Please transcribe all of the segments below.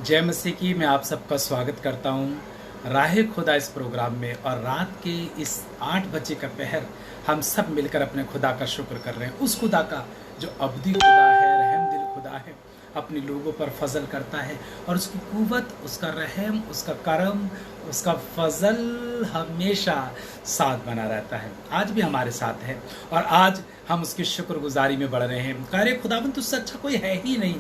जय मसीह की। मैं आप सबका स्वागत करता हूँ राह खुदा इस प्रोग्राम में। और रात के इस 8 बजे का पहर हम सब मिलकर अपने खुदा का शुक्र कर रहे हैं, उस खुदा का जो अब्दी खुदा है, रहम दिल खुदा है, अपने लोगों पर फजल करता है। और उसकी कुव्वत, उसका रहम, उसका करम, उसका फजल हमेशा साथ बना रहता है। आज भी हमारे साथ है और आज हम उसकी शुक्रगुजारी में बढ़ रहे हैं। कार्य खुदावन तुझसे अच्छा कोई है ही नहीं।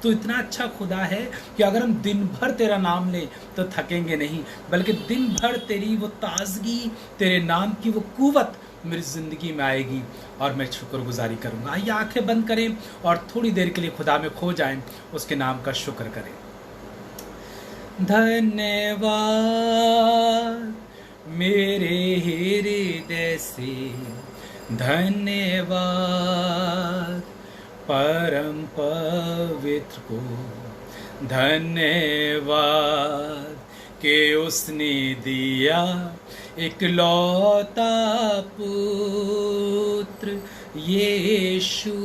तो इतना अच्छा खुदा है कि अगर हम दिन भर तेरा नाम लें तो थकेंगे नहीं, बल्कि दिन भर तेरी वो ताजगी, तेरे नाम की वो कुव्वत मेरी ज़िंदगी में आएगी और मैं शुक्रगुजारी करूँगा। आइए आंखें बंद करें और थोड़ी देर के लिए खुदा में खो जाएं, उसके नाम का शुक्र करें। धन्यवाद मेरे हृदय से, धन्यवाद परम पवित्र को, धन्यवाद कि उसने दिया इकलौता पुत्र यीशु।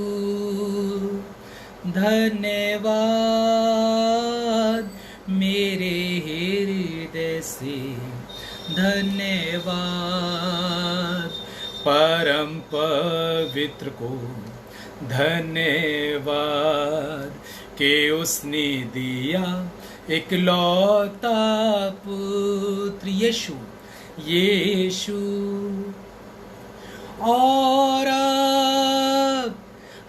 धन्यवाद मेरे हृदय से, धन्यवाद परम पवित्र को, धन्यवाद कि उसने दिया इकलौता पुत्र यीशु यीशु। और अब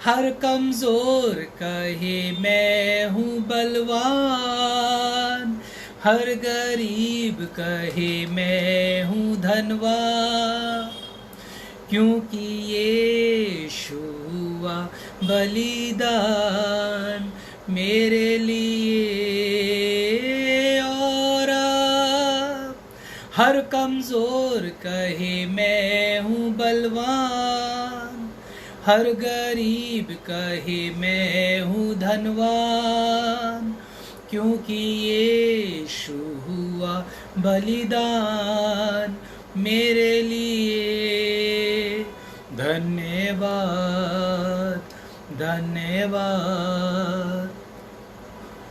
हर कमजोर कहे मैं हूँ बलवान, हर गरीब कहे मैं हूँ धनवान, क्योंकि यीशु हुआ बलिदान मेरे लिए। और हर कमजोर कहे मैं हूँ बलवान, हर गरीब कहे मैं हूँ धनवान, क्योंकि यीशु हुआ बलिदान मेरे लिए। धन्यवाद धन्यवाद।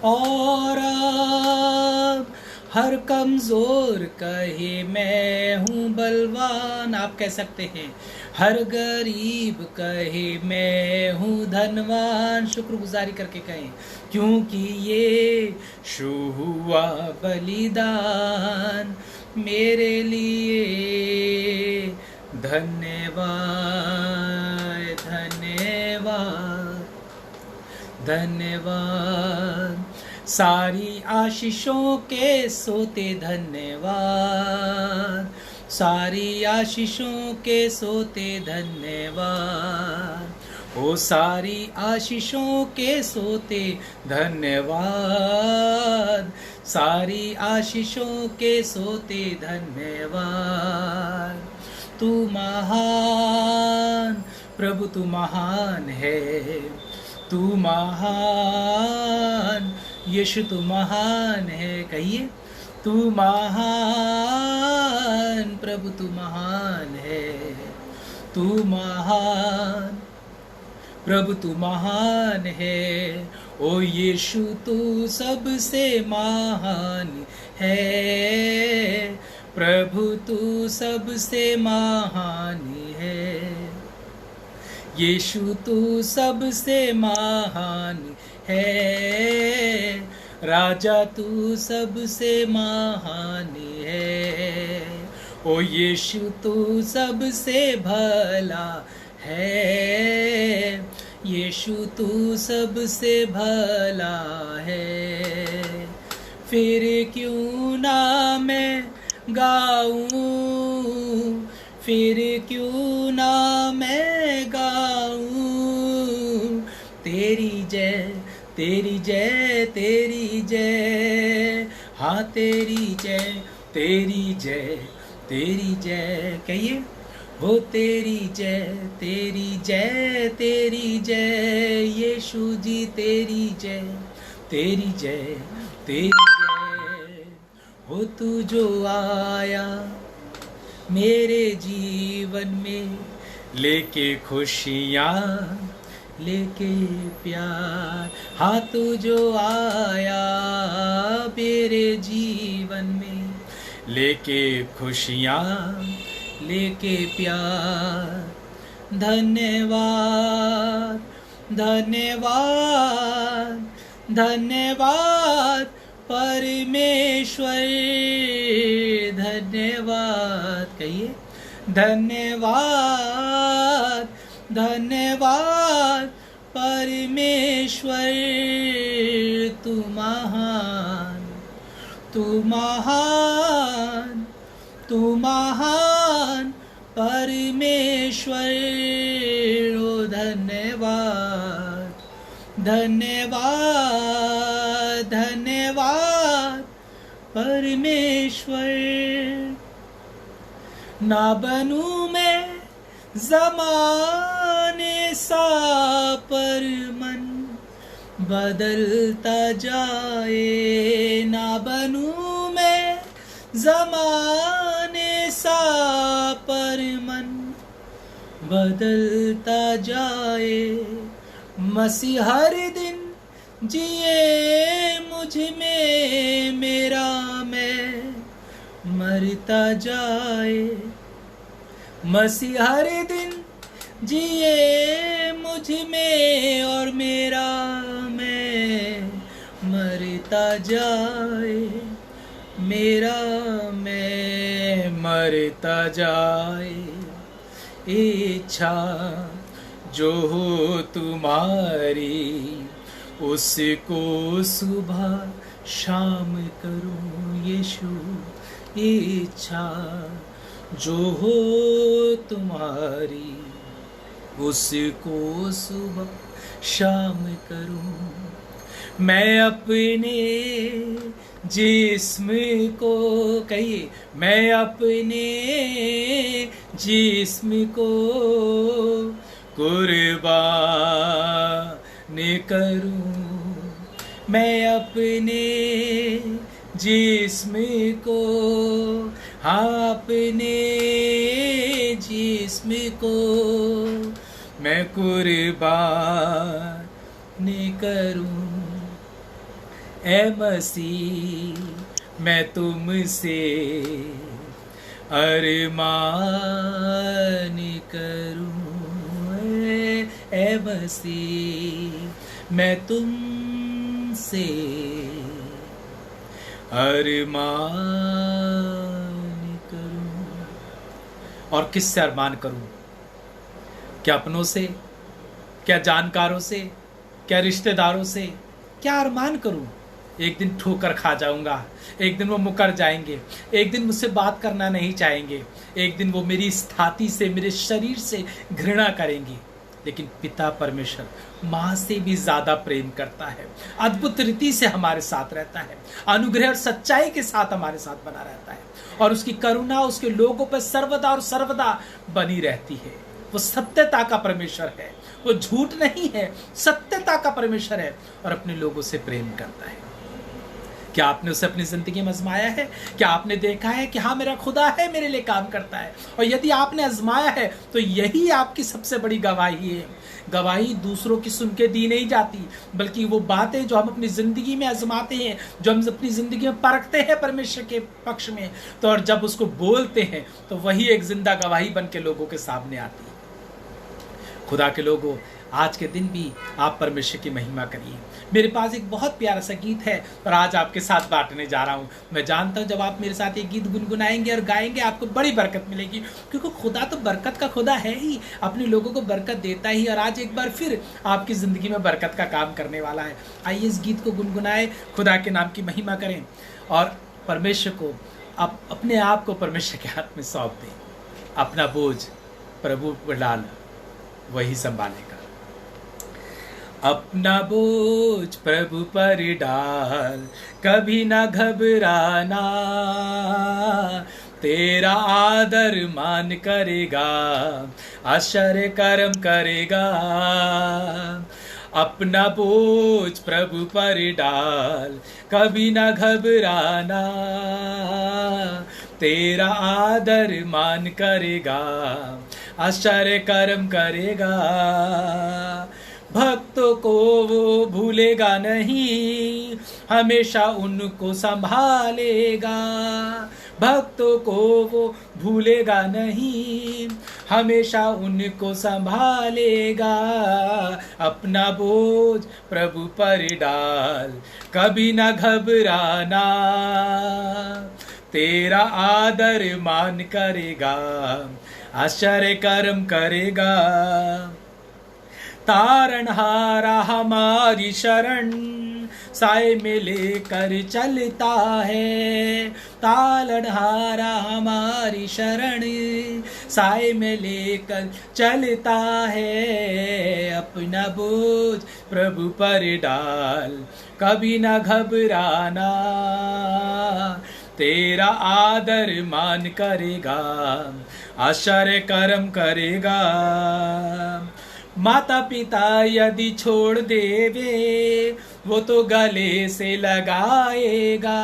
और अब हर कमजोर कहे मैं हूँ बलवान, आप कह सकते हैं। हर गरीब कहे मैं हूँ धनवान, शुक्रगुजारी करके कहें, क्योंकि यीशु हुआ बलिदान मेरे लिए। धन्यवाद धन्यवाद धन्यवाद। सारी आशीषों के सोते धन्यवाद, सारी आशीषों के सोते धन्यवाद, ओ सारी आशीषों के सोते धन्यवाद, सारी आशीषों के सोते धन्यवाद। तू महान प्रभु, तू महान है, तू महान यीशु, तू महान है। कहिए, तू महान प्रभु, तू महान है, तू महान प्रभु, तू महान है। ओ यीशु तू सबसे महान है, प्रभु तू सबसे महान है, यीशु तू सबसे महान है, राजा तू सबसे महान है। ओ यीशु तू सबसे भला है, यीशु तू सबसे भला है। फिर क्यों ना मैं गाऊं, फिर क्यों ना मैं गाऊं, तेरी जय तेरी जय तेरी जय, हाँ तेरी जय तेरी जय तेरी जय। कहिए, वो तेरी जय तेरी जय तेरी जय, यीशु जी तेरी जय तेरी जय तेरी जय। हो तू जो आया मेरे जीवन में लेके खुशियाँ, लेके प्यार। हाँ तू जो आया मेरे जीवन में, लेके खुशियाँ, लेके प्यार। धन्यवाद धन्यवाद धन्यवाद परमेश्वर, धन्यवाद। कहिए धन्यवाद धन्यवाद परमेश्वर, तू महान, तू महान, तू महान परमेश्वर। ओ धन्यवाद धन्यवाद धन्यवाद परमेश्वर। ना बनूं मैं ज़माने सा, पर मन बदलता जाए। ना बनूं मैं ज़माने सा, पर मन बदलता जाए। मसीह हर दिन जिए मुझ में, मेरा मैं मरता जाए। मसीह हर दिन जिए मुझ में, और मेरा मैं मरता जाए। मेरा मैं मरता जाए। इच्छा जो हो तुम्हारी, उसको सुबह शाम करूं यीशु। इच्छा जो हो तुम्हारी, उसको सुबह शाम करूं। मैं अपने जिस्म को, कहिए, मैं अपने जिस्म को कुर्बान करूं। मैं अपने जिस्म को, हाँ अपने जिस्म को मैं कुर्बान करूं। ए मसीह मैं तुमसे अरमान करूं। ए मसीह मैं तुमसे अरमान करूं। और किससे अरमान करूं? क्या अपनों से? क्या जानकारों से? क्या रिश्तेदारों से? क्या अरमान करूं? एक दिन ठोकर खा जाऊंगा, एक दिन वो मुकर जाएंगे, एक दिन मुझसे बात करना नहीं चाहेंगे, एक दिन वो मेरी स्थाति से, मेरे शरीर से घृणा करेंगे। लेकिन पिता परमेश्वर माँ से भी ज्यादा प्रेम करता है, अद्भुत रीति से हमारे साथ रहता है, अनुग्रह और सच्चाई के साथ हमारे साथ बना रहता है, और उसकी करुणा उसके लोगों पर सर्वदा और सर्वदा बनी रहती है। वो सत्यता का परमेश्वर है, वो झूठ नहीं है, सत्यता का परमेश्वर है, और अपने लोगों से प्रेम करता है। क्या आपने उसे अपनी जिंदगी में आजमाया है? क्या आपने देखा है कि हाँ मेरा खुदा है, मेरे लिए काम करता है? और यदि आपने आजमाया है तो यही आपकी सबसे बड़ी गवाही है। गवाही दूसरों की सुन के दी नहीं जाती, बल्कि वो बातें जो हम अपनी जिंदगी में आजमाते हैं, जो हम अपनी जिंदगी में परखते हैं परमेश्वर के पक्ष में, तो और जब उसको बोलते हैं तो वही एक जिंदा गवाही बन के लोगों के सामने आती है। खुदा के लोगों, आज के दिन भी आप परमेश्वर की महिमा करिए। मेरे पास एक बहुत प्यारा सा गीत है और आज आपके साथ बांटने जा रहा हूँ। मैं जानता हूँ जब आप मेरे साथ ये गीत गुनगुनाएंगे और गाएंगे आपको बड़ी बरकत मिलेगी, क्योंकि खुदा तो बरकत का खुदा है ही, अपने लोगों को बरकत देता ही, और आज एक बार फिर आपकी ज़िंदगी में बरकत का काम करने वाला है। आइए इस गीत को गुनगुनाएं, खुदा के नाम की महिमा करें और परमेश्वर को, आप अपने आप को परमेश्वर के हाथ में सौंप दें। अपना बोझ प्रभु पर डाल, वही संभालेगा। अपना बोझ प्रभु पर डाल, कभी ना घबराना, तेरा आदर मान करेगा, आश्चर्य कर्म करेगा। अपना बोझ प्रभु पर डाल, कभी ना घबराना, तेरा आदर मान करेगा, आश्चर्य कर्म करेगा। भक्तों को वो भूलेगा नहीं, हमेशा उनको संभालेगा। भक्तों को वो भूलेगा नहीं, हमेशा उनको संभालेगा। अपना बोझ प्रभु पर डाल, कभी ना घबराना, तेरा आदर मान करेगा, आश्चर्य कर्म करेगा। तारणहारा हमारी शरण, साए में लेकर चलता है। तारणहारा हमारी शरण, साए में लेकर चलता है। अपना बोझ प्रभु पर डाल, कभी ना घबराना, तेरा आदर मान करेगा, आश्चर्य कर्म करेगा। माता पिता यदि छोड़ देवे, वो तो गले से लगाएगा।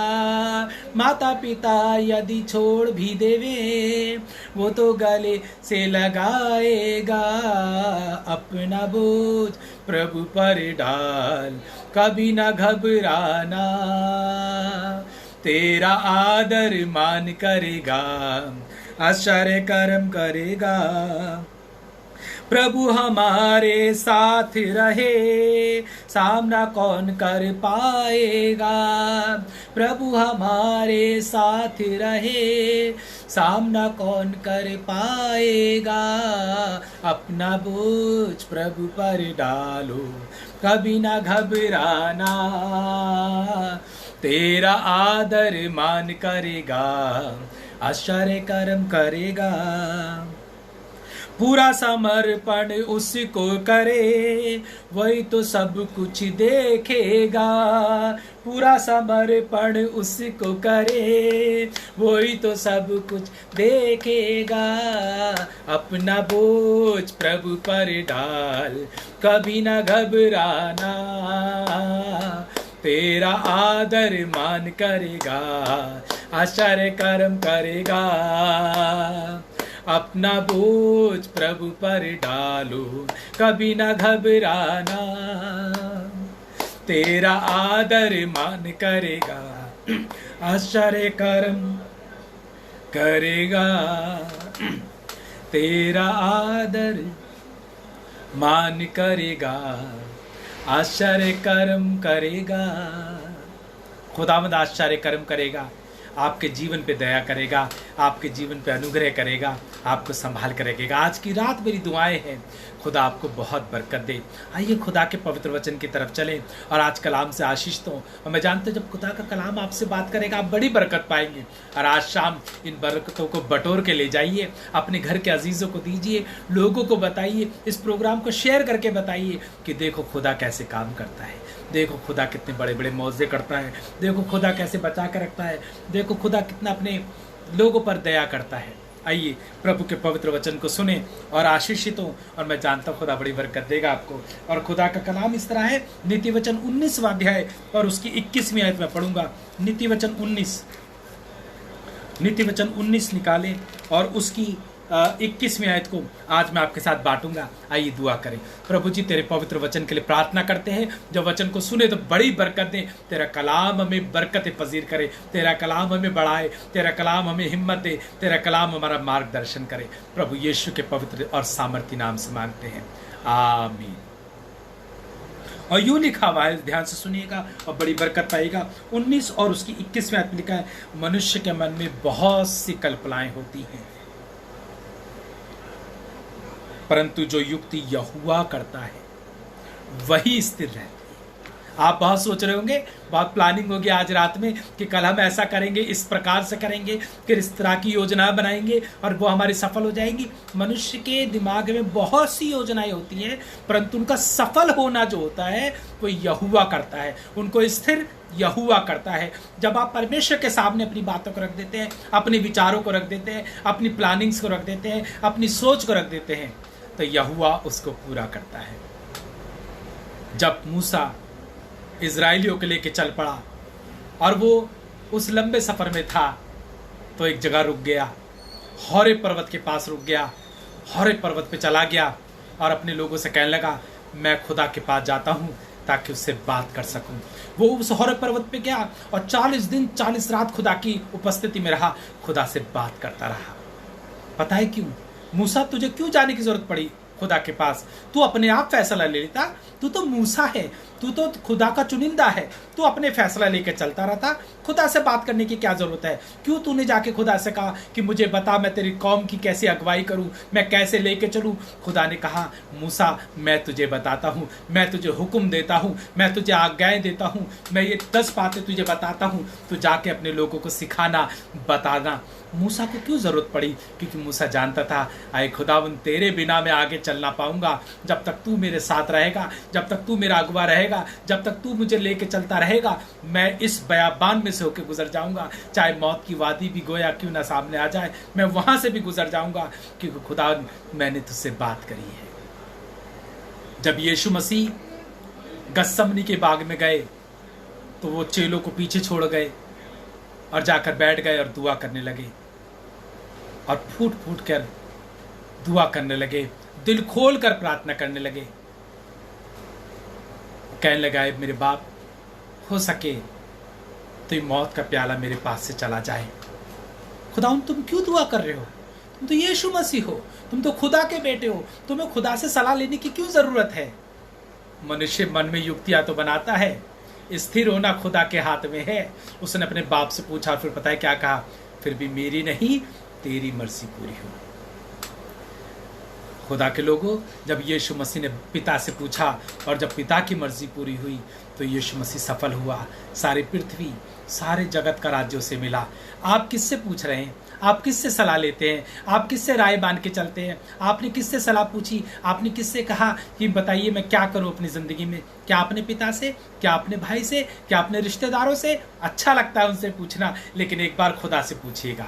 माता पिता यदि छोड़ भी देवे, वो तो गले से लगाएगा। अपना बोझ प्रभु पर डाल, कभी ना घबराना, तेरा आदर मान करेगा, आश्चर्य कर्म करेगा। प्रभु हमारे साथ रहे, सामना कौन कर पाएगा। प्रभु हमारे साथ रहे, सामना कौन कर पाएगा। अपना बोझ प्रभु पर डालो, कभी ना घबराना, तेरा आदर मान करेगा, आश्चर्य कर्म करेगा। पूरा समर्पण उसको करे, वही तो सब कुछ देखेगा। पूरा समर्पण उसको करे, वही तो सब कुछ देखेगा। अपना बोझ प्रभु पर डाल, कभी ना घबराना, तेरा आदर मान करेगा, आश्चर्य कर्म करेगा। अपना बोझ प्रभु पर डालो, कभी ना घबराना, तेरा आदर मान करेगा, आश्चर्य कर्म करेगा। तेरा आदर मान करेगा, आश्चर्य कर्म करेगा। खुदावंद आश्चर्य कर्म करेगा, आपके जीवन पे दया करेगा, आपके जीवन पे अनुग्रह करेगा, आपको संभाल कर रखेगा। आज की रात मेरी दुआएं हैं, खुदा आपको बहुत बरकत दे। आइए खुदा के पवित्र वचन की तरफ चलें और आज कलाम से आशीष तो। और मैं जानता हूं जब खुदा का कलाम आपसे बात करेगा आप बड़ी बरकत पाएंगे। और आज शाम इन बरकतों को बटोर के ले जाइए, अपने घर के अजीज़ों को दीजिए, लोगों को बताइए, इस प्रोग्राम को शेयर करके बताइए कि देखो खुदा कैसे काम करता है, देखो खुदा कितने बड़े बड़े मौजे करता है, देखो खुदा कैसे बचा कर रखता है, देखो खुदा कितना अपने लोगों पर दया करता है। आइए प्रभु के पवित्र वचन को सुने और आशीषित हो, और मैं जानता हूँ खुदा बड़ी बरकत देगा आपको। और खुदा का कलाम इस तरह है, नीति वचन 19वां अध्याय और उसकी 21वीं आयत में पढ़ूंगा। नीति वचन 19 निकालें और उसकी 21वीं आयत को आज मैं आपके साथ बांटूंगा। आइए दुआ करें। प्रभु जी तेरे पवित्र वचन के लिए प्रार्थना करते हैं, जब वचन को सुने तो बड़ी बरकत दे। तेरा कलाम हमें बरकतें पजीर करे, तेरा कलाम हमें बढ़ाए, तेरा कलाम हमें हिम्मत दे, तेरा कलाम हमारा मार्गदर्शन करे। प्रभु यीशु के पवित्र और सामर्थी नाम से मांगते हैं, आमीन। और यूं लिखा हुआ है, ध्यान से सुनिएगा और बड़ी बरकत पाएगा। 19 और उसकी 21वीं आयत में लिखा है, मनुष्य के मन में बहुत सी कल्पनाएं होती हैं, परंतु जो युक्ति यहोवा करता है वही स्थिर रहती है। आप बहुत सोच रहे होंगे, बहुत प्लानिंग होगी आज रात में कि कल हम ऐसा करेंगे, इस प्रकार से करेंगे, फिर इस तरह की योजना बनाएंगे और वो हमारी सफल हो जाएंगी। मनुष्य के दिमाग में बहुत सी योजनाएं होती हैं, परंतु उनका सफल होना जो होता है वो यहोवा करता है, उनको स्थिर यहोवा करता है। जब आप परमेश्वर के सामने अपनी बातों को रख देते हैं, अपने विचारों को रख देते हैं, अपनी प्लानिंग्स को रख देते हैं, अपनी सोच को रख देते हैं, तो यहोवा उसको पूरा करता है। जब मूसा इजराइलियों के लेके चल पड़ा और वो उस लंबे सफर में था, तो एक जगह रुक गया, हौरे पर्वत के पास रुक गया, हौरे पर्वत पे चला गया और अपने लोगों से कहने लगा, मैं खुदा के पास जाता हूँ ताकि उससे बात कर सकूं। वो उस हौर पर्वत पे गया और 40 दिन 40 रात खुदा की उपस्थिति में रहा, खुदा से बात करता रहा। पता है क्यों? मूसा, तुझे क्यों जाने की जरूरत पड़ी खुदा के पास? तू अपने आप फैसला ले लेता। तू तो मूसा है, तू तो खुदा का चुनिंदा है, तू अपने फैसला लेके चलता रहता। खुदा से बात करने की क्या जरूरत है? क्यों तूने जाके खुदा से कहा कि मुझे बता, मैं तेरी कौम की कैसे अगुवाई करूं, मैं कैसे लेके चलूं? खुदा ने कहा, मूसा मैं तुझे बताता हूं, मैं तुझे हुक्म देता हूं, मैं तुझे आज्ञाएं देता हूं, मैं ये 10 बातें तुझे बताता हूं, तू जाके अपने लोगों को सिखाना, बताना। मूसा को क्यों जरूरत पड़ी? क्योंकि मूसा जानता था, आए खुदावंद, तेरे बिना मैं आगे चल ना पाऊंगा। जब तक तू मेरे साथ रहेगा, जब तक तू मेरा अगुवा रहेगा, जब तक तू मुझे लेके चलता रहेगा, मैं इस बयाबान में से होकर गुजर जाऊंगा। चाहे मौत की वादी भी गोया क्यों ना सामने आ जाए, मैं वहां से भी गुजर जाऊंगा, क्योंकि खुदा मैंने तुझसे बात करी है। जब यीशु मसीह गत्समनी के बाग में गए तो वो चेलों को पीछे छोड़ गए और जाकर बैठ गए और दुआ करने लगे और फूट फूट कर दुआ करने लगे, दिल खोल कर प्रार्थना करने लगे। कहने लगा, मेरे बाप, हो सके तो मौत का प्याला मेरे पास से चला जाए। खुदा, तुम क्यों दुआ कर रहे हो? तुम तो यीशु मसीह हो, तुम तो खुदा के बेटे हो, तुम्हें खुदा से सलाह लेने की क्यों जरूरत है? मनुष्य मन में युक्तियां तो बनाता है, स्थिर होना खुदा के हाथ में है। उसने अपने बाप से पूछा, फिर पता है क्या कहा? फिर भी मेरी नहीं तेरी मर्जी पूरी हो। खुदा के लोगों, जब यीशु मसीह ने पिता से पूछा और जब पिता की मर्जी पूरी हुई तो यीशु मसीह सफल हुआ। सारी पृथ्वी, सारे जगत का राज्य उसे मिला। आप किससे पूछ रहे हैं? आप किससे सलाह लेते हैं? आप किससे राय बांध के चलते हैं? आपने किससे सलाह पूछी? आपने किससे कहा कि बताइए मैं क्या करूं अपनी जिंदगी में? क्या अपने पिता से? क्या अपने भाई से? क्या अपने रिश्तेदारों से? अच्छा लगता है उनसे पूछना, लेकिन एक बार खुदा से पूछिएगा।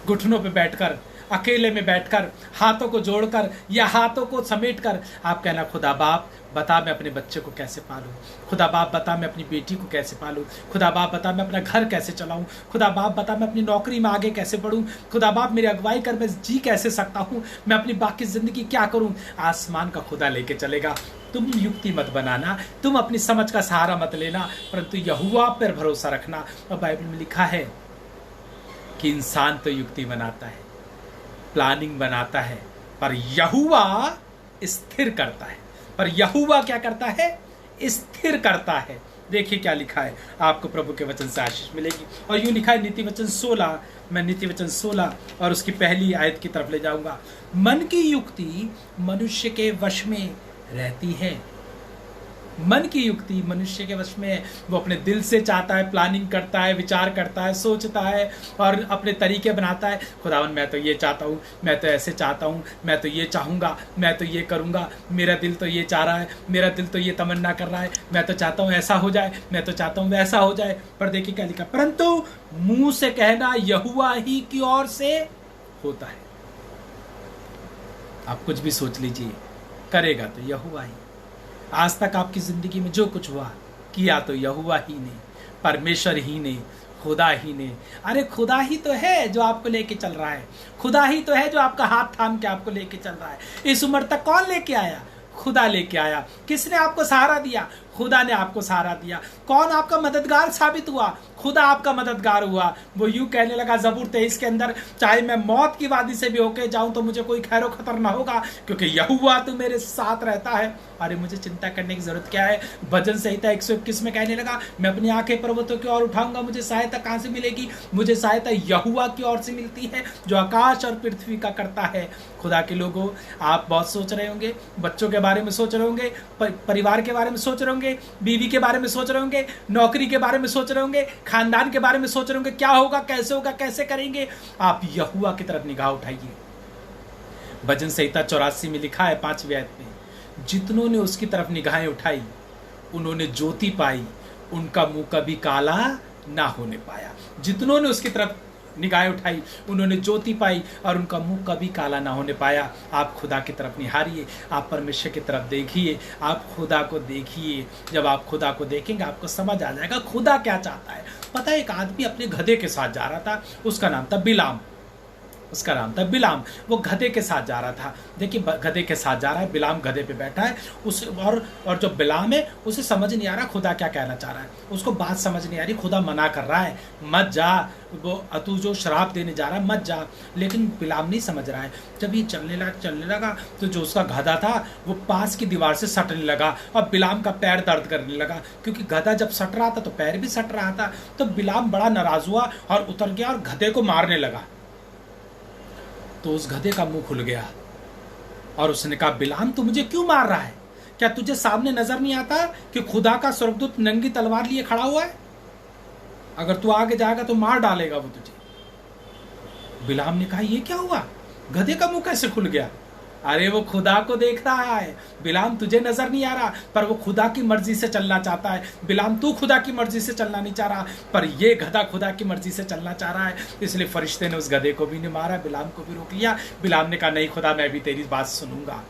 घुटनों पे बैठकर, अकेले में बैठकर, हाथों को जोड़कर या हाथों को समेटकर आप कहना, खुदा बाप बता मैं अपने बच्चे को कैसे पालूं, खुदा बाप बता मैं अपनी बेटी को कैसे पालूं, खुदा बाप बता मैं अपना घर कैसे चलाऊं, खुदा बाप बता मैं अपनी नौकरी में आगे कैसे बढ़ूं, खुदा बाप मेरी अगुवाई कर मैं जी कैसे सकता हूं, मैं अपनी बाकी जिंदगी क्या करूं? आसमान का खुदा लेके चलेगा। तुम युक्ति मत बनाना, तुम अपनी समझ का सहारा मत लेना, परंतु यहोवा पर भरोसा रखना। और बाइबल में लिखा है कि इंसान तो युक्ति बनाता है, प्लानिंग बनाता है, पर यहोवा स्थिर करता है। पर यहोवा क्या करता है? स्थिर करता है। देखिए क्या लिखा है, आपको प्रभु के वचन से आशीष मिलेगी। और यूं लिखा है नीति वचन 16, मैं नीति वचन 16 और उसकी पहली आयत की तरफ ले जाऊंगा। मन की युक्ति मनुष्य के वश में रहती है। मन की युक्ति मनुष्य के वश में है। वो अपने दिल से चाहता है, प्लानिंग करता है, विचार करता है, सोचता है और अपने तरीके बनाता है। खुदावन मैं तो ये चाहता हूँ, मैं तो ऐसे चाहता हूँ, मैं तो ये चाहूँगा, मैं तो ये करूँगा, मेरा दिल तो ये चाह रहा है, मेरा दिल तो ये तमन्ना कर रहा है, मैं तो चाहता हूँ ऐसा हो जाए, मैं तो चाहता हूँ वैसा हो जाए। पर देखिए क्या लिखा, परंतु मुंह से कहना यहोवा ही की ओर से होता है। आप कुछ भी सोच लीजिए, करेगा तो यहोवा ही। आज तक आपकी जिंदगी में जो कुछ हुआ, किया तो यहोवा ही ने, परमेश्वर ही ने, खुदा ही ने। अरे खुदा ही तो है जो आपको लेके चल रहा है, खुदा ही तो है जो आपका हाथ थाम के आपको लेके चल रहा है। इस उम्र तक कौन लेके आया? खुदा लेके आया। किसने आपको सहारा दिया? खुदा ने आपको सहारा दिया। कौन आपका मददगार साबित हुआ? खुदा आपका मददगार हुआ। वो यूं कहने लगा ज़बूर 23 के अंदर, चाहे मैं मौत की वादी से भी होके जाऊं तो मुझे कोई खैरो खतर ना होगा, क्योंकि यहोवा तो मेरे साथ रहता है। अरे मुझे चिंता करने की जरूरत क्या है? भजन संहिता 121 में कहने लगा, मैं अपनी आंखें पर्वतों की ओर उठाऊंगा, मुझे सहायता कहां से मिलेगी? मुझे सहायता यहोवा की ओर से मिलती है जो आकाश और पृथ्वी का करता है। खुदा के लोगों, आप बहुत सोच रहे होंगे, बच्चों के बारे में सोच रहे होंगे, परिवार के बारे में सोच रहे होंगे, बीवी के बारे में सोच रहे होंगे, नौकरी के बारे में सोच रहे होंगे, खानदान के बारे में सोच रहे होंगे, क्या होगा, कैसे करेंगे। आप यहोवा की तरफ निगाह उठाइए। भजन संहिता 84 में लिखा है 5वीं आयत में, जितनों ने उसकी तरफ निगाहें उठाई उन्होंने ज्योति पाई, उनका मुंह कभी काला ना होने पाया। जितनों ने उसकी तरफ निगाहें उठाई उन्होंने ज्योति पाई और उनका मुंह कभी काला ना होने पाया। आप खुदा की तरफ निहारिए, आप परमेश्वर की तरफ देखिए, आप खुदा को देखिए। जब आप खुदा को देखेंगे आपको समझ आ जाएगा खुदा क्या चाहता है। पता है, एक आदमी अपने गधे के साथ जा रहा था, उसका नाम था बिलाम। उसका नाम था बिलाम। वो गधे के साथ जा रहा था। देखिए गधे के साथ जा रहा है, बिलाम गधे पे बैठा है। उस और जो बिलाम है उसे समझ नहीं आ रहा खुदा क्या कहना चाह रहा है, उसको बात समझ नहीं आ रही। खुदा मना कर रहा है मत जा, वो तू जो शराब देने जा रहा है मत जा, लेकिन बिलाम नहीं समझ रहा है। जब ये चलने लगा तो जो उसका गधा था वो पास की दीवार से सटने लगा और बिलाम का पैर दर्द करने लगा, क्योंकि गधा जब सट रहा था तो पैर भी सट रहा था। तो बिलाम बड़ा नाराज हुआ और उतर गया और गधे को मारने लगा। तो उस गधे का मुंह खुल गया और उसने कहा बिलाम तू मुझे क्यों मार रहा है? क्या तुझे सामने नजर नहीं आता कि खुदा का स्वर्गदूत नंगी तलवार लिए खड़ा हुआ है? अगर तू आगे जाएगा तो मार डालेगा वो तुझे। बिलाम ने कहा ये क्या हुआ, गधे का मुंह कैसे खुल गया? अरे वो खुदा को देख रहा है बिलाम, तुझे नजर नहीं आ रहा, पर वो खुदा की मर्जी से चलना चाहता है। बिलाम तू खुदा की मर्जी से चलना नहीं चाह रहा, पर ये गधा खुदा की मर्जी से चलना चाह रहा है। इसलिए फरिश्ते ने उस गधे को भी नहीं मारा, बिलाम को भी रोक लिया। बिलाम ने कहा नहीं खुदा, मैं भी तेरी बात सुनूंगा।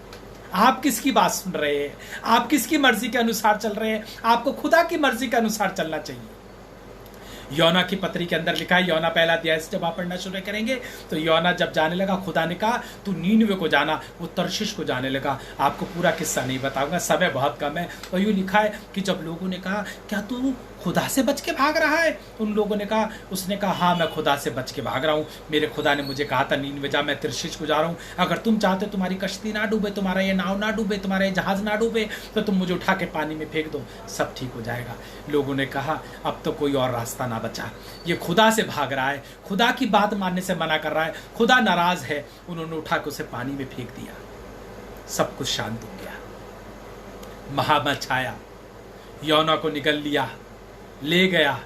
आप किसकी बात सुन रहे हैं? आप किसकी मर्जी के अनुसार चल रहे हैं? आपको खुदा की मर्जी के अनुसार चलना चाहिए। योना की पत्री के अंदर लिखा है, योना पहला अध्याय से जब आप पढ़ना शुरू करेंगे तो योना जब जाने लगा, खुदा ने कहा तू नीनवे को जाना, वो तर्शीश को जाने लगा। आपको पूरा किस्सा नहीं बताऊंगा, समय बहुत कम है। और यूँ लिखा है कि जब लोगों ने कहा क्या तू खुदा से बच के भाग रहा है, उन लोगों ने कहा, उसने कहा हाँ मैं खुदा से बच के भाग रहा हूँ। मेरे खुदा ने मुझे कहा था नीनवे जा, मैं तर्शीश को जा रहा हूँ। अगर तुम चाहते तुम्हारी कश्ती ना डूबे, तुम्हारा ये नाव ना डूबे, तुम्हारा ये जहाज ना डूबे, तो तुम मुझे उठा के पानी में फेंक दो, सब ठीक हो जाएगा। लोगों ने कहा अब तो कोई और रास्ता ना बचा, ये खुदा से भाग रहा है, खुदा की बात मानने से मना कर रहा है, खुदा नाराज है। उन्होंने उठा के उसे पानी में फेंक दिया, सब कुछ शांत हो गया। महामत छाया, योना को निगल लिया, ले गया।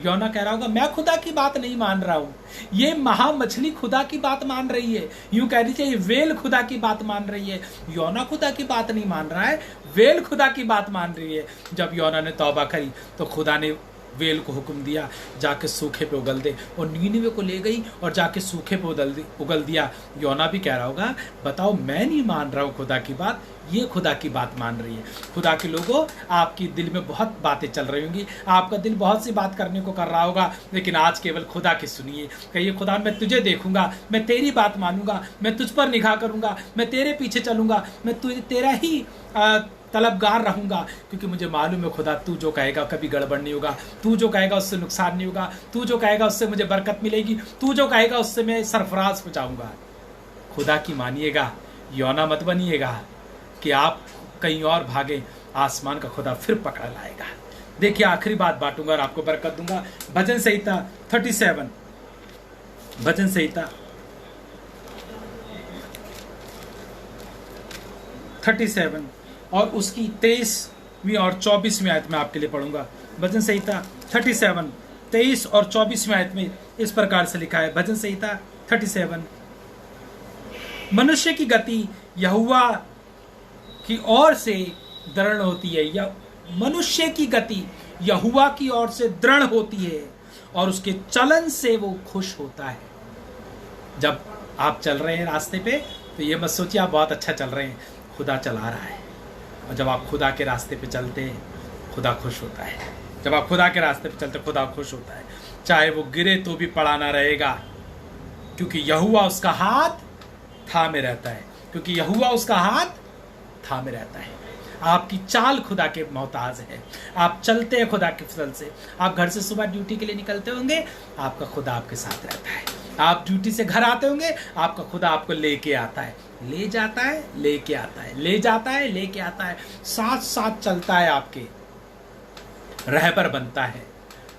योना कह रहा होगा मैं खुदा की बात नहीं मान रहा हूं, ये महामछली खुदा की बात मान रही है, यूं कह दीजिए ये वेल खुदा की बात मान रही है। योना खुदा की बात नहीं मान रहा है, वेल खुदा की बात मान रही है। जब योना ने तौबा करी तो खुदा ने वेल को हुक्म दिया जाके सूखे पे उगल दे, और नीनिवे को ले गई और जाके सूखे पे उगल दिया। योना भी कह रहा होगा बताओ मैं नहीं मान रहा हूँ खुदा की बात, ये खुदा की बात मान रही है। खुदा के लोगों, आपकी दिल में बहुत बातें चल रही होंगी, आपका दिल बहुत सी बात करने को कर रहा होगा, लेकिन आज केवल खुदा की सुनिए। कहिए खुदा मैं तुझे देखूंगा, मैं तेरी बात मानूंगा, मैं तुझ पर निगाह करूंगा, मैं तेरे पीछे चलूंगा, मैं तुझे तेरा ही तलबगार रहूंगा, क्योंकि मुझे मालूम है खुदा तू जो कहेगा कभी गड़बड़ नहीं होगा, तू जो कहेगा उससे नुकसान नहीं होगा, तू जो कहेगा उससे मुझे बरकत मिलेगी, तू जो कहेगा उससे मैं सरफराज हो जाऊंगा। खुदा की मानिएगा, योना मत बनिएगा कि आप कहीं और भागे, आसमान का खुदा फिर पकड़ लाएगा। देखिए आखिरी बात बांटूंगा और आपको बरकत दूंगा। भजन संहिता 37, भजन संहिता 37 और उसकी 23वीं और 24वीं आयत में आपके लिए पढ़ूंगा। भजन संहिता 37 23 और 24वीं आयत में इस प्रकार से लिखा है। भजन संहिता 37, मनुष्य की गति यहोवा की ओर से दृढ़ होती है, या मनुष्य की गति यहोवा की ओर से दृढ़ होती है और उसके चलन से वो खुश होता है। जब आप चल रहे हैं रास्ते पे तो ये मत सोचिए आप बहुत अच्छा चल रहे हैं, खुदा चला रहा है। और जब आप खुदा के रास्ते पे चलते हैं खुदा खुश होता है। जब आप खुदा के रास्ते पे चलते खुदा खुश होता है, चाहे वो गिरे तो भी पड़ाना रहेगा, क्योंकि यहोवा उसका हाथ थामे रहता है, क्योंकि यहोवा उसका हाथ थामे रहता है। आपकी चाल खुदा के मोहताज है, आप चलते हैं खुदा के फसल से। आप घर से सुबह ड्यूटी के लिए निकलते होंगे, आपका खुदा आपके साथ रहता है। आप ड्यूटी से घर आते होंगे, आपका खुदा आपको लेके आता है, ले जाता है, लेके आता है, ले जाता है, लेके आता है, साथ साथ चलता है, आपके रहबर बनता है,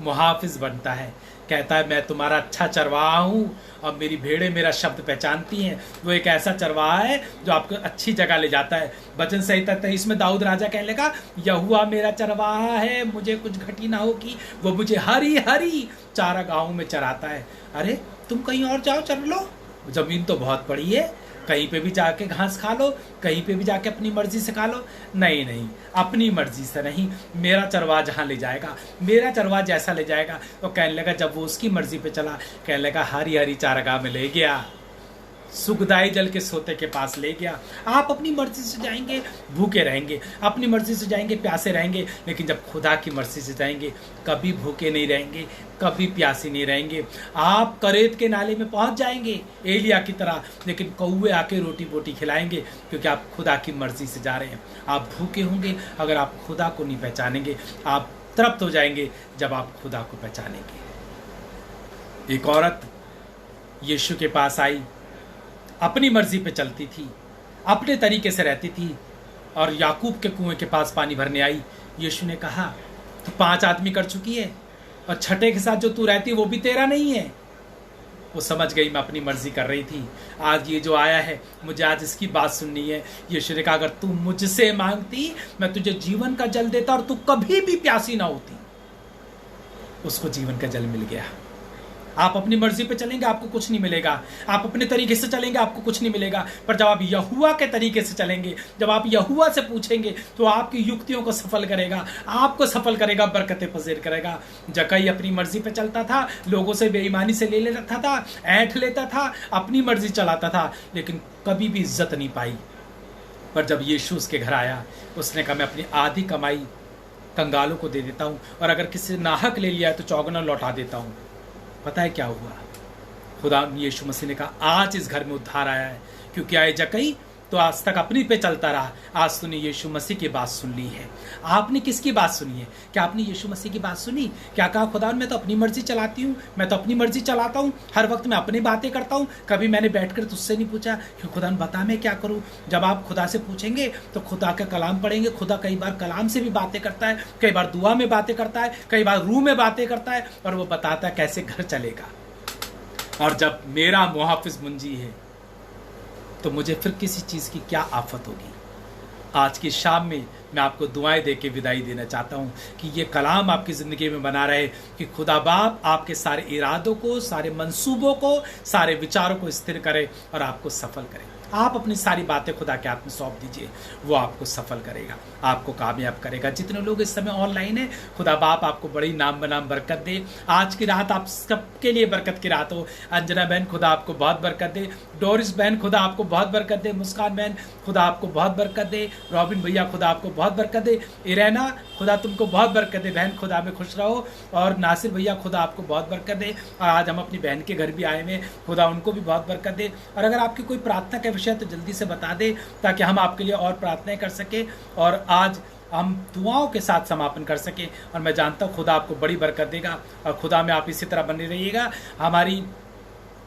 मुहाफिज बनता है। कहता है मैं तुम्हारा अच्छा चरवाहा हूँ और मेरी भेड़ें मेरा शब्द पहचानती हैं। वो एक ऐसा चरवाहा है जो आपको अच्छी जगह ले जाता है। भजन संहिता 23 में दाऊद राजा कहने लगा, यहोवा मेरा चरवाहा है, मुझे कुछ घटी ना होगी, वो मुझे हरी हरी चारागाहों में चराता है। अरे तुम कहीं और जाओ चर लो, जमीन तो बहुत बड़ी है, कहीं पे भी जाके घास खा लो, कहीं पे भी जाके अपनी मर्जी से खा लो। नहीं नहीं, अपनी मर्जी से नहीं, मेरा चरवाहा जहाँ ले जाएगा, मेरा चरवाहा जैसा ले जाएगा। तो कहने लगा जब वो उसकी मर्जी पे चला, कहने लगा हरी हरी चारागाह में ले गया, सुखदाई जल के सोते के पास ले गया। आप अपनी मर्जी से जाएंगे भूखे रहेंगे, अपनी मर्जी से जाएंगे प्यासे रहेंगे, लेकिन जब खुदा की मर्जी से जाएंगे कभी भूखे नहीं रहेंगे, कभी प्यासे नहीं रहेंगे। आप करेत के नाले में पहुंच जाएंगे एलिया की तरह, लेकिन कौवे आके रोटी बोटी खिलाएंगे, क्योंकि आप खुदा की मर्जी से जा रहे हैं। आप भूखे होंगे अगर आप खुदा को नहीं पहचानेंगे, आप तृप्त हो जाएंगे जब आप खुदा को पहचानेंगे। एक औरत यीशु के पास आई, अपनी मर्जी पे चलती थी, अपने तरीके से रहती थी, और याकूब के कुएं के पास पानी भरने आई। यीशु ने कहा तू 5 आदमी कर चुकी है, और छठे के साथ जो तू रहती है वो भी तेरा नहीं है। वो समझ गई मैं अपनी मर्जी कर रही थी, आज ये जो आया है मुझे आज इसकी बात सुननी है। यीशु ने कहा अगर तू मुझसे मांगती मैं तुझे जीवन का जल देता और तू कभी भी प्यासी ना होती। उसको जीवन का जल मिल गया। आप अपनी मर्जी पे चलेंगे आपको कुछ नहीं मिलेगा, आप अपने तरीके से चलेंगे आपको कुछ नहीं मिलेगा, पर जब आप यहोवा के तरीके से चलेंगे, जब आप यहोवा से पूछेंगे तो आपकी युक्तियों को सफल करेगा, आपको सफल करेगा, बरकतें पसेर करेगा। जक्कई अपनी मर्जी पे चलता था, लोगों से बेईमानी से ले लेता था, ऐंठ लेता था, अपनी मर्जी चलाता था, लेकिन कभी भी इज्जत नहीं पाई। पर जब यीशु उसके घर आया, उसने कहा मैं अपनी आधी कमाई कंगालों को दे देता हूँ, और अगर किसी ने नाहक ले लिया है तो चौगुना लौटा देता हूँ। पता है क्या हुआ? खुदा यीशु मसीह ने कहा आज इस घर में उद्धार आया है, क्योंकि आए जक्कई तो आज तक अपनी पे चलता रहा, आज तूने यीशु मसीह की बात सुन ली है। आपने किसकी बात सुनी है? क्या आपने यीशु मसीह की बात सुनी? क्या कहा खुदा मैं तो अपनी मर्जी चलाती हूँ, मैं तो अपनी मर्जी चलाता हूँ, हर वक्त मैं अपनी बातें करता हूँ, कभी मैंने बैठकर तुझसे नहीं पूछा कि खुदा बता मैं क्या करूँ। जब आप खुदा से पूछेंगे तो खुदा का कलाम पढ़ेंगे। खुदा कई बार कलाम से भी बातें करता है, कई बार दुआ में बातें करता है, कई बार रूह में बातें करता है, और वो बताता है कैसे घर चलेगा। और जब मेरा मुहाफिज मुंजी है तो मुझे फिर किसी चीज़ की क्या आफत होगी। आज की शाम में मैं आपको दुआएं दे के विदाई देना चाहता हूं कि ये कलाम आपकी ज़िंदगी में बना रहे, कि खुदा बाप आपके सारे इरादों को, सारे मंसूबों को, सारे विचारों को स्थिर करे और आपको सफल करे। आप अपनी सारी बातें खुदा के हाथ में सौंप दीजिए, वो आपको सफल करेगा, आपको कामयाब करेगा। जितने लोग इस समय ऑनलाइन हैं, खुदा बाप आपको बड़ी नाम बनाम बरकत दे। आज की रात आप सबके लिए बरकत की रात हो। अंजना बहन खुदा आपको बहुत बरकत दे, डोरिस बहन खुदा आपको बहुत बरकत दे, मुस्कान बहन खुदा आपको बहुत बरकत दे, रॉबिन भैया खुदा आपको बहुत बरकत दे, इरेना खुदा तुमको बहुत बरकत दे, बहन खुदा में खुश रहो, और नासिर भैया खुदा आपको बहुत बरकत दे। और आज हम अपनी बहन के घर भी आए हैं, खुदा उनको भी बहुत बरकत दे। और अगर आपकी कोई प्रार्थना का विषय तो जल्दी से बता दे, ताकि हम आपके लिए और प्रार्थनाएं कर सके और आज हम दुआओं के साथ समापन कर सकें। और मैं जानता हूँ खुदा आपको बड़ी बरकत देगा, और खुदा में आप इसी तरह बने रहिएगा। हमारी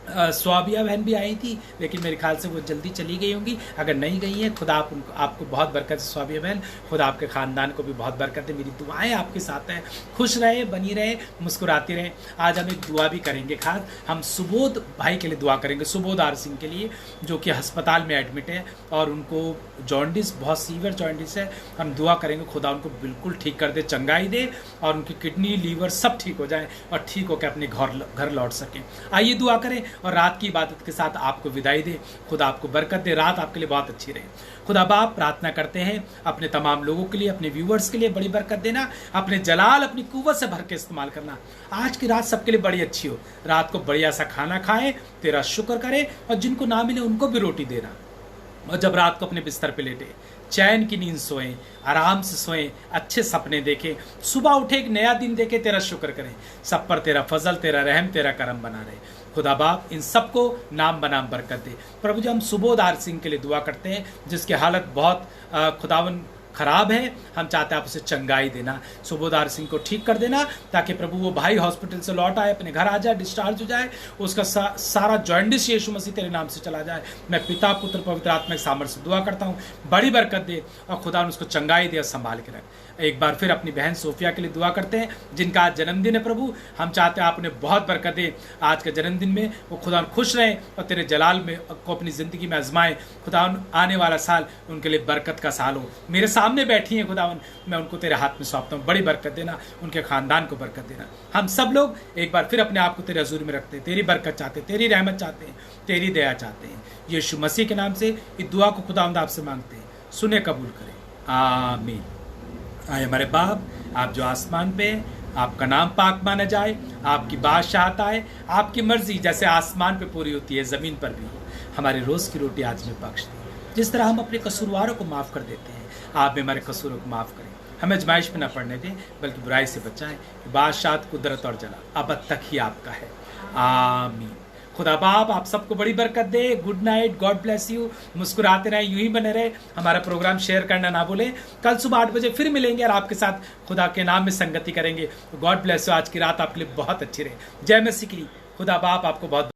स्वाबिया बहन भी आई थी, लेकिन मेरे ख्याल से वो जल्दी चली गई होंगी। अगर नहीं गई हैं, खुदा आपको बहुत बरकत है स्वाबिया बहन, खुदा आपके ख़ानदान को भी बहुत बरकत है। मेरी दुआएं आपके साथ हैं, खुश रहे, बनी रहे, मुस्कुराती रहे। आज हम एक दुआ भी करेंगे खास, हम सुबोध भाई के लिए दुआ करेंगे, सुबोध आर सिंह के लिए, जो कि अस्पताल में एडमिट है और उनको जॉन्डिस, बहुत सीवियर जॉन्डिस है। हम दुआ करेंगे खुदा उनको बिल्कुल ठीक कर दे, चंगाई दे, और उनकी किडनी, लीवर सब ठीक हो जाए और ठीक होकर अपने घर लौट सकें। आइए दुआ करें और रात की इबादत के साथ आपको विदाई दे। खुदा आपको बरकत दे, रात आपके लिए बहुत अच्छी रहे। खुदा बाप प्रार्थना करते हैं अपने तमाम लोगों के लिए, अपने व्यूवर्स के लिए बड़ी बरकत देना, अपने जलाल, अपनी कुव्वत से भर के इस्तेमाल करना। आज की रात सबके लिए बड़ी अच्छी हो, रात को बढ़िया सा खाना खाएं, तेरा शुक्र करें, और जिनको ना मिले उनको भी रोटी देना। और जब रात को अपने बिस्तर पे लेटे चैन की नींद सोएं, आराम से सोएं, अच्छे सपने देखें, सुबह उठे एक नया दिन देखे, तेरा शुक्र करें, सब पर तेरा फजल, तेरा रहम, तेरा करम बना रहे। खुदा बाप इन सबको नाम बनाम बरकत दे। प्रभु जी हम सुबोध आर सिंह के लिए दुआ करते हैं, जिसकी हालत बहुत खुदावन खराब है। हम चाहते हैं आप उसे चंगाई देना, सुबोधार सिंह को ठीक कर देना, ताकि प्रभु वो भाई हॉस्पिटल से लौट आए, अपने घर आ जाए, डिस्चार्ज हो जाए, उसका सारा जॉन्डिस यीशु मसीह तेरे नाम से चला जाए। मैं पिता, पुत्र, पवित्र आत्मा के सामर्थ्य से दुआ करता हूँ, बड़ी बरकत दे और खुदा उसको चंगाई दे और संभाल के रख। एक बार फिर अपनी बहन सोफिया के लिए दुआ करते हैं, जिनका आज जन्मदिन है। प्रभु हम चाहते हैं आप उन्हें बहुत बरकत दे, आज के जन्मदिन में वो खुदा खुश रहें और तेरे जलाल में को अपनी ज़िंदगी में आजमाएं। खुदा आने वाला साल उनके लिए बरकत का साल हो। मेरे सामने बैठी हैं खुदावन, मैं उनको तेरे हाथ में सौंपता हूँ, बड़ी बरकत देना, उनके खानदान को बरकत देना। हम सब लोग एक बार फिर अपने आप को तेरे हजूर में रखते हैं, तेरी बरकत चाहते हैं, तेरी रहमत चाहते हैं, तेरी दया चाहते हैं। यीशु मसीह के नाम से इस दुआ को खुदावंद आपसे मांगते हैं, सुने कबूल करें, आमीन। आए हमारे बाप, आप जो आसमान पे हैं, आपका नाम पाक माना जाए, आपकी बादशाहत आए, आपकी मर्जी जैसे आसमान पे पूरी होती है ज़मीन पर भी हो। हमारी रोज़ की रोटी आज में बख्श दे। जिस तरह हम अपने कसूरवारों को माफ़ कर देते हैं, आप भी हमारे कसूरों को माफ़ करें। हमें आजमाइश में न पड़ने दें, बल्कि बुराई से बचाएं। बादशाह, कुदरत और जलाल अब तक ही आपका है। आमीन। खुदा बाप आप सबको बड़ी बरकत दे। Good night, God bless you. मुस्कुराते रहे, यूं ही बने रहे। हमारा प्रोग्राम शेयर करना ना भूलें। कल सुबह 8 बजे फिर मिलेंगे और आपके साथ खुदा के नाम में संगति करेंगे। God bless you. आज की रात आपके लिए बहुत अच्छी रहे। जय मसीह की। खुदा बाप आपको बहुत